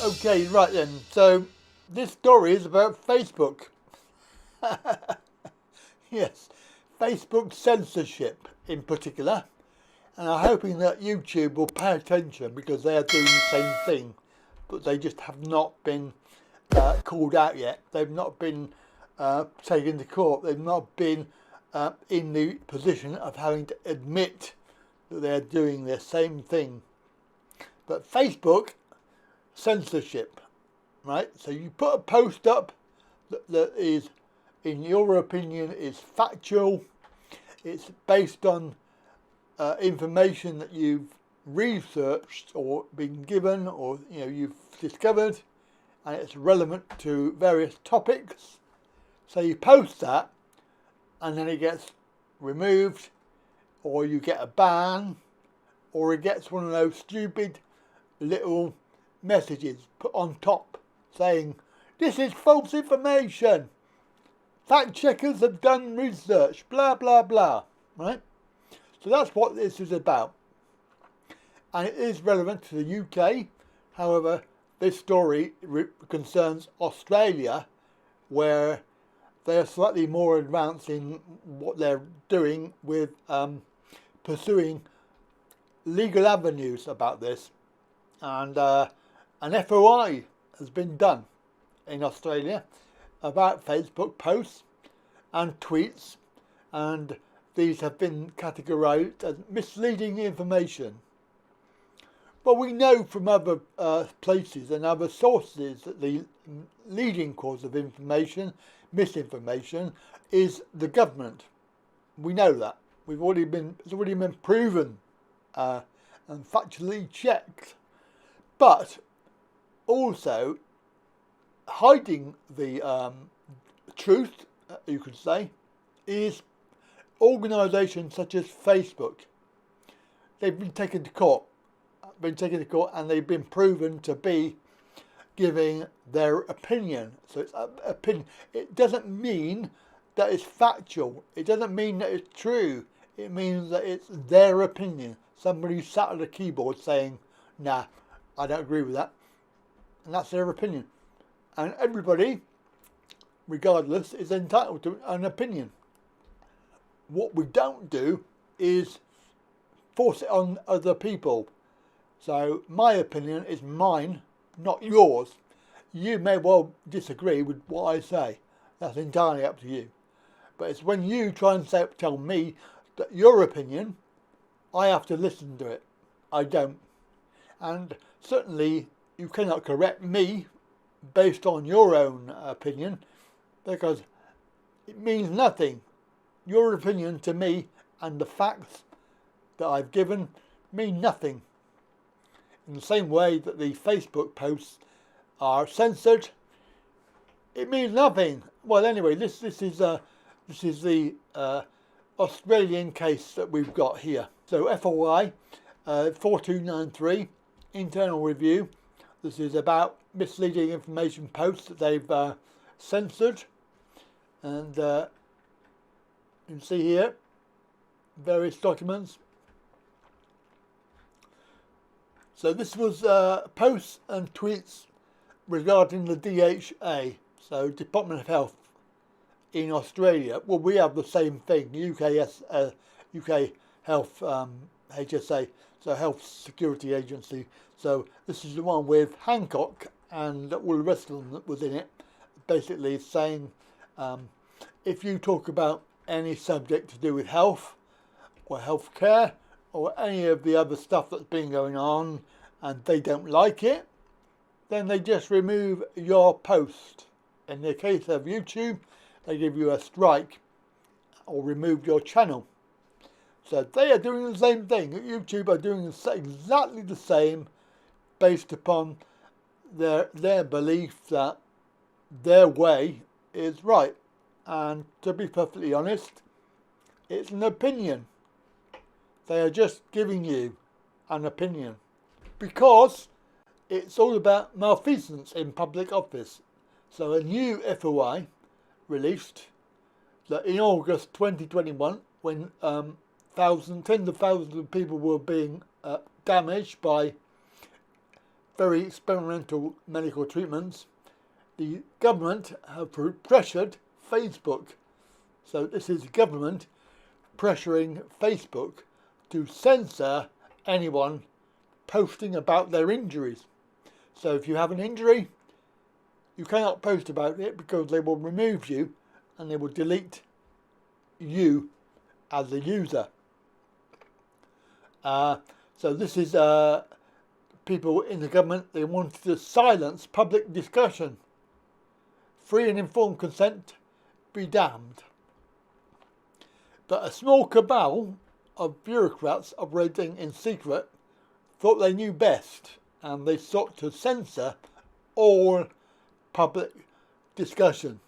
Okay, right then. So this story is about Facebook. Yes, Facebook censorship in particular. And I'm hoping that YouTube will pay attention because they are doing the same thing, but they just have not been called out yet. They've not been taken to court. They've not been in the position of having to admit that they're doing the same thing. But Facebook censorship, right? So you put a post up that is, in your opinion, is factual. It's based on information that you've researched or been given, or you've discovered, and it's relevant to various topics. So you post that, and then it gets removed, or you get a ban, or it gets one of those stupid little messages put on top saying, "This is false information. Fact checkers have done research, blah blah blah," right? So that's what this is about. And it is relevant to the UK. However, this story concerns Australia, where they're slightly more advanced in what they're doing with pursuing legal avenues about this. And an FOI has been done in Australia about Facebook posts and tweets, and these have been categorised as misleading information. But we know from other places and other sources that the leading cause of misinformation, is the government. We know that. It's already been proven and factually checked. But also hiding the truth, you could say, is organisations such as Facebook. They've been taken to court, and they've been proven to be giving their opinion. So it's opinion. It doesn't mean that it's factual. It doesn't mean that it's true. It means that it's their opinion. Somebody sat at a keyboard saying, "Nah, I don't agree with that," and that's their opinion. And everybody, regardless, is entitled to an opinion. What we don't do is force it on other people. So my opinion is mine, not yours. You may well disagree with what I say. That's entirely up to you. But it's when you try and tell me that your opinion, I have to listen to it. I don't. And certainly you cannot correct me based on your own opinion, because it means nothing. Your opinion to me and the facts that I've given mean nothing. In the same way that the Facebook posts are censored, it means nothing. Well, anyway, this is the Australian case that we've got here. So FOI 4293 internal review. This is about misleading information posts that they've censored, and you can see here various documents. So this was posts and tweets regarding the DHA, so Department of Health in Australia. Well, we have the same thing, UK Health HSA, so Health Security Agency. So this is the one with Hancock and all the rest of them that was in it, basically saying if you talk about any subject to do with health or healthcare or any of the other stuff that's been going on and they don't like it, then they just remove your post. In the case of YouTube, they give you a strike or remove your channel. So they are doing the same thing. YouTube are doing exactly the same, based upon their belief that their way is right. And to be perfectly honest, it's an opinion. They are just giving you an opinion, because it's all about malfeasance in public office. So a new FOI released that in August 2021, when tens of thousands of people were being damaged by very experimental medical treatments, the government have pressured Facebook. So this is the government pressuring Facebook to censor anyone posting about their injuries. So if you have an injury, you cannot post about it because they will remove you and they will delete you as a user. So this is people in the government, they wanted to silence public discussion. Free and informed consent be damned. But a small cabal of bureaucrats operating in secret thought they knew best, and they sought to censor all public discussion.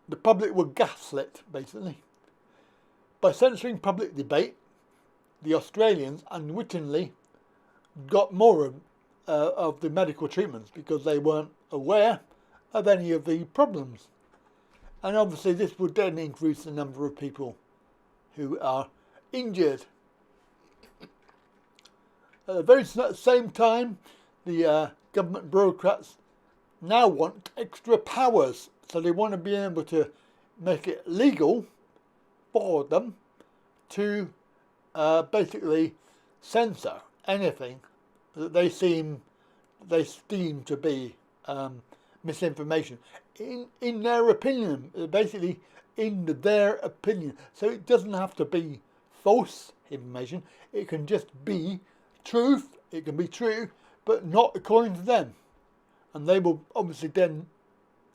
The public were gaslit, basically. By censoring public debate, the Australians unwittingly got more of the medical treatments because they weren't aware of any of the problems. And obviously this would then increase the number of people who are injured. At the very same time, the government bureaucrats now want extra powers. So they want to be able to make it legal for them to basically censor anything that they deem to be misinformation. In their opinion, basically in their opinion. So it doesn't have to be false information. It can just be truth. It can be true, but not according to them. And they will obviously then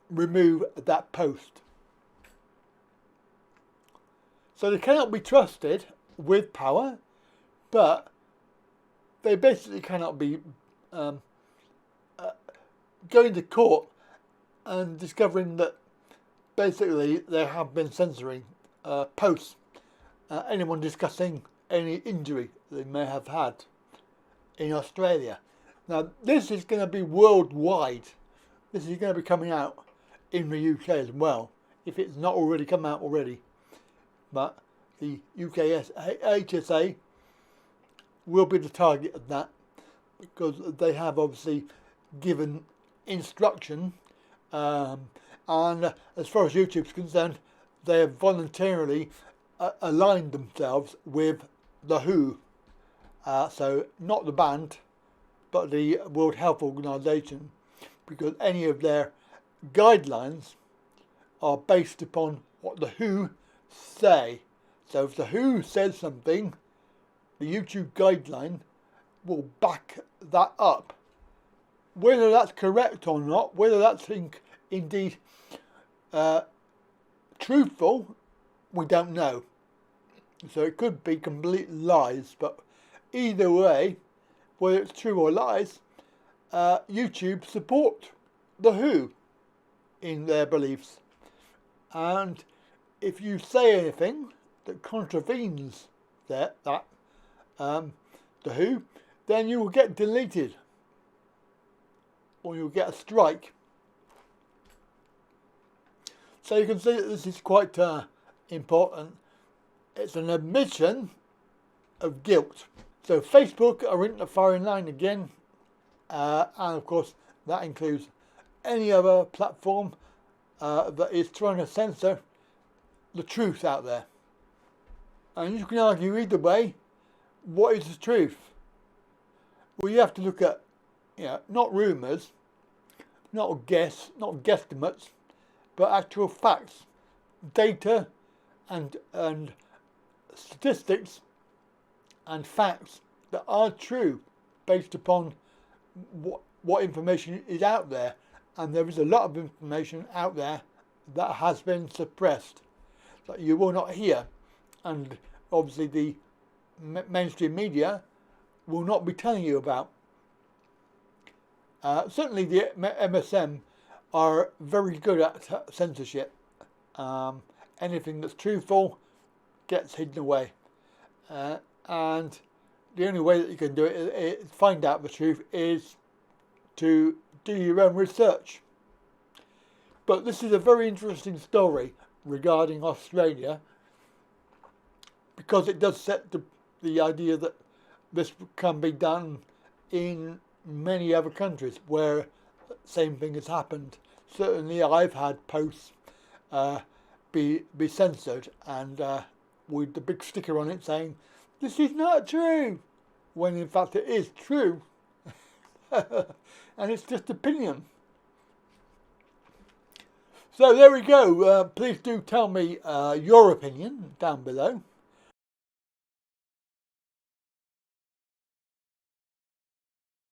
remove that post. So they cannot be trusted with power, but they basically cannot be going to court and discovering that basically they have been censoring posts, anyone discussing any injury they may have had in Australia. Now this is going to be worldwide. This is going to be coming out in the UK as well, if it's not already come out already. But the UK HSA will be the target of that because they have obviously given instruction, and as far as YouTube's concerned, they have voluntarily aligned themselves with the WHO, so not the band, but the World Health Organization, because any of their guidelines are based upon what the WHO say. So if the WHO says something, the YouTube guideline will back that up. Whether that's correct or not, whether that's indeed truthful, we don't know. So it could be complete lies, but either way, whether it's true or lies, YouTube support the WHO in their beliefs. And if you say anything that contravenes the WHO, then you will get deleted, or you'll get a strike. So you can see that this is quite important. It's an admission of guilt. So Facebook are in the firing line again, and of course that includes any other platform that is trying to censor the truth out there. And you can argue either way, what is the truth? Well, you have to look at, not rumours, not guesstimates, but actual facts, data and statistics and facts that are true based upon what information is out there. And there is a lot of information out there that has been suppressed that you will not hear, and obviously the mainstream media will not be telling you about. Certainly the MSM are very good at censorship. Anything that's truthful gets hidden away. And the only way that you can do it, find out the truth, is to do your own research. But this is a very interesting story regarding Australia. because it does set the idea that this can be done in many other countries where the same thing has happened. Certainly I've had posts be censored and with the big sticker on it saying, "This is not true," when in fact it is true. And it's just opinion. So there we go. Please do tell me your opinion down below.